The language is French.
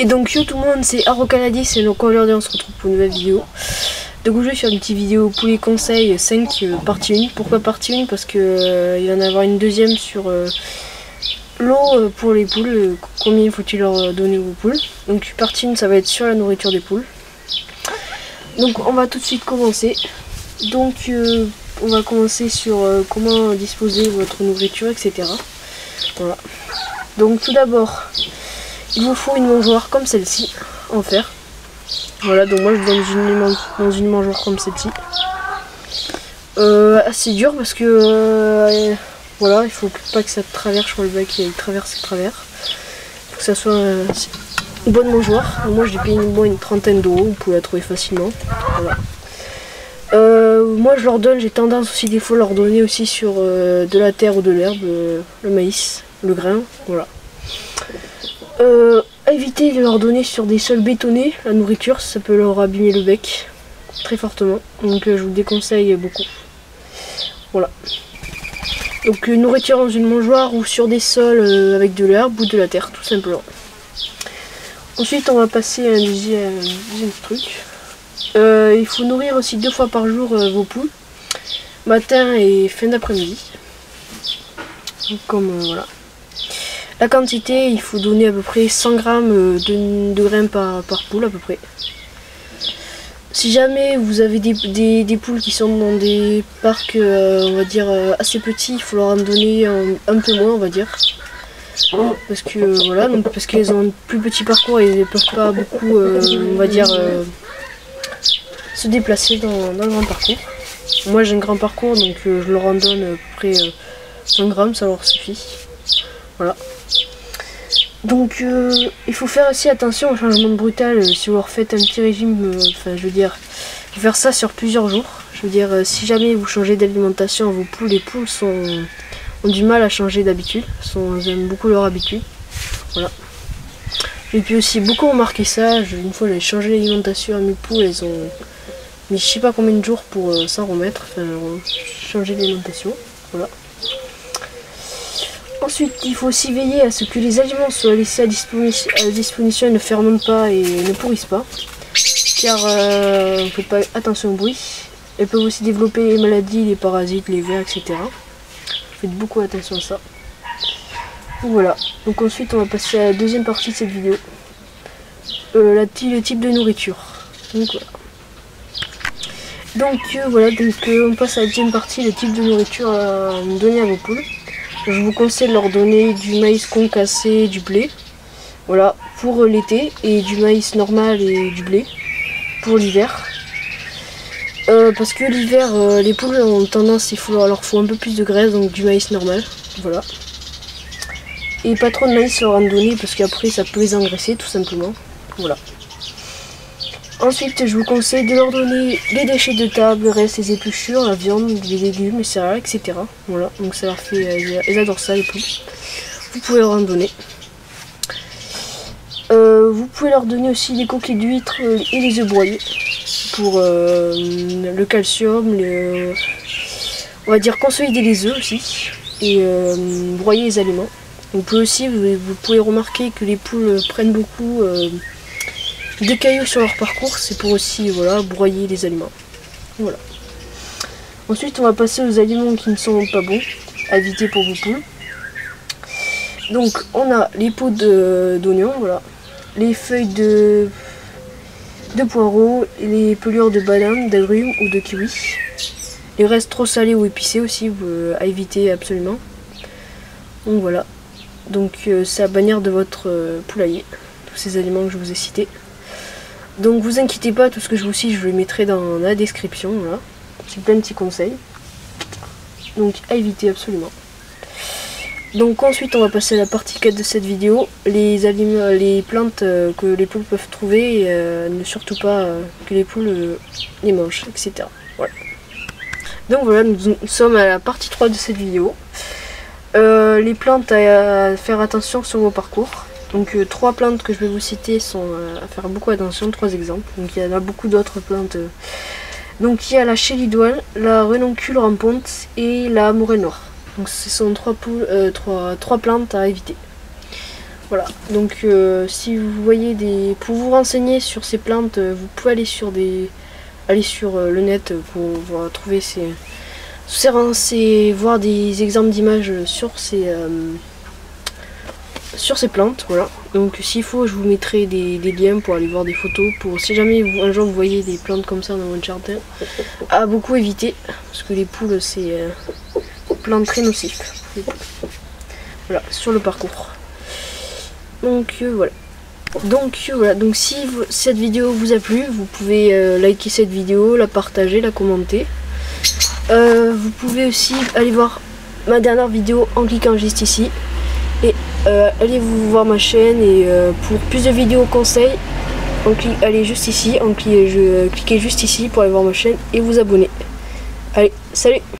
Et donc yo tout le monde, c'est Arocanadi, c'est nos aujourd'hui on se retrouve pour une nouvelle vidéo. Donc je vais faire une petite vidéo pour les conseils 5 partie 1. Pourquoi partie 1? Parce que il va y en avoir une deuxième sur l'eau pour les poules, combien faut-il leur donner aux poules. Donc partie 1 ça va être sur la nourriture des poules. Donc on va tout de suite commencer. Donc on va commencer sur comment disposer votre nourriture, etc. Voilà. Donc tout d'abord, il vous faut une mangeoire comme celle-ci en fer. Voilà, donc moi je donne dans une mangeoire comme celle-ci. Assez dur parce que voilà, il faut pas que ça traverse, je crois le bec il traverse le travers. Il faut que ça soit une bonne mangeoire. Donc moi je l'ai payé une trentaine d'euros, vous pouvez la trouver facilement. Voilà. Moi je leur donne, j'ai tendance aussi des fois à leur donner aussi sur de la terre ou de l'herbe, le maïs, le grain, voilà. Évitez de leur donner sur des sols bétonnés la nourriture, ça peut leur abîmer le bec très fortement, donc je vous déconseille beaucoup. Voilà. Donc nourriture dans une mangeoire ou sur des sols avec de l'herbe ou de la terre, tout simplement. Ensuite on va passer à un deuxième truc. Il faut nourrir aussi 2 fois par jour vos poules, matin et fin d'après-midi. Comme voilà. La quantité, il faut donner à peu près 100 grammes de grains par poule à peu près. Si jamais vous avez des poules qui sont dans des parcs on va dire assez petits, il faut leur en donner un peu moins on va dire. Parce que voilà, donc parce qu'elles ont un plus petit parcours et elles ne peuvent pas beaucoup on va dire se déplacer dans le grand parcours. Moi j'ai un grand parcours donc je leur en donne à peu près 100 grammes, ça leur suffit. Voilà. Donc il faut faire aussi attention au changement brutal si vous leur faites un petit régime, enfin je veux dire, il faut faire ça sur plusieurs jours. Je veux dire, si jamais vous changez d'alimentation à vos poules, les poules ont du mal à changer d'habitude, elles aiment beaucoup leur habitude. Voilà. Et puis aussi beaucoup remarqué ça, une fois j'ai changé l'alimentation à mes poules, elles ont mis je sais pas combien de jours pour s'en remettre, enfin changer l'alimentation. Voilà. Ensuite, il faut aussi veiller à ce que les aliments soient laissés à disposition et ne fermentent pas et ne pourrissent pas. Car on ne fait pas attention au bruit. Elles peuvent aussi développer les maladies, les parasites, les vers, etc. Faites beaucoup attention à ça. Donc voilà. Donc ensuite, on va passer à la deuxième partie de cette vidéo. Le type de nourriture. Donc voilà. Donc on passe à la deuxième partie, le type de nourriture à donner à vos poules. Je vous conseille de leur donner du maïs concassé, du blé, voilà, pour l'été, et du maïs normal et du blé pour l'hiver. Parce que l'hiver, les poules ont tendance, leur faut un peu plus de graisse, donc du maïs normal, voilà. Et pas trop de maïs leur en donner, parce qu'après ça peut les engraisser tout simplement, voilà. Ensuite, je vous conseille de leur donner les déchets de table, le reste, les épluchures, la viande, les légumes, les céréales, etc. Voilà, donc ça leur fait, elles adorent ça les poules. Vous pouvez leur en donner. Vous pouvez leur donner aussi les coquilles d'huîtres et les œufs broyés pour le calcium, on va dire consolider les œufs aussi et broyer les aliments. Vous pouvez aussi, vous pouvez remarquer que les poules prennent beaucoup des cailloux sur leur parcours, c'est pour aussi voilà, broyer les aliments. Voilà. Ensuite on va passer aux aliments qui ne sont pas bons, à éviter pour vos poules. Donc on a les peaux d'oignons, voilà, les feuilles de poireaux, les pelures de banane, d'agrumes ou de kiwi. Les restes trop salés ou épicés aussi, à éviter absolument. Donc voilà. Donc c'est la bannière de votre poulailler, tous ces aliments que je vous ai cités. Donc vous inquiétez pas, tout ce que je vous cite, je le mettrai dans la description, voilà. C'est plein de petits conseils. Donc à éviter absolument. Donc ensuite on va passer à la partie 4 de cette vidéo, les plantes que les poules peuvent trouver et ne surtout pas que les poules les mangent, etc. Voilà. Donc voilà, nous sommes à la partie 3 de cette vidéo. Les plantes à faire attention sur vos parcours. Donc 3 plantes que je vais vous citer sont à faire beaucoup attention, 3 exemples. Donc il y en a beaucoup d'autres plantes. Donc il y a la chélidoine, la renoncule rampante et la morelle noire. Donc ce sont 3 plantes à éviter. Voilà, donc si vous voyez pour vous renseigner sur ces plantes, vous pouvez aller sur le net pour trouver voir des exemples d'images sur ces plantes. Voilà, donc s'il faut, je vous mettrai des liens pour aller voir des photos, pour si jamais un jour vous voyez des plantes comme ça dans votre jardin, à beaucoup éviter, parce que les poules c'est une plante très nocive. Voilà, sur le parcours. Donc voilà. Donc si cette vidéo vous a plu, vous pouvez liker cette vidéo, la partager, la commenter. Vous pouvez aussi aller voir ma dernière vidéo en cliquant juste ici. Et allez vous voir ma chaîne, et pour plus de vidéos conseils, allez juste ici, cliquez juste ici pour aller voir ma chaîne et vous abonner. Allez, salut!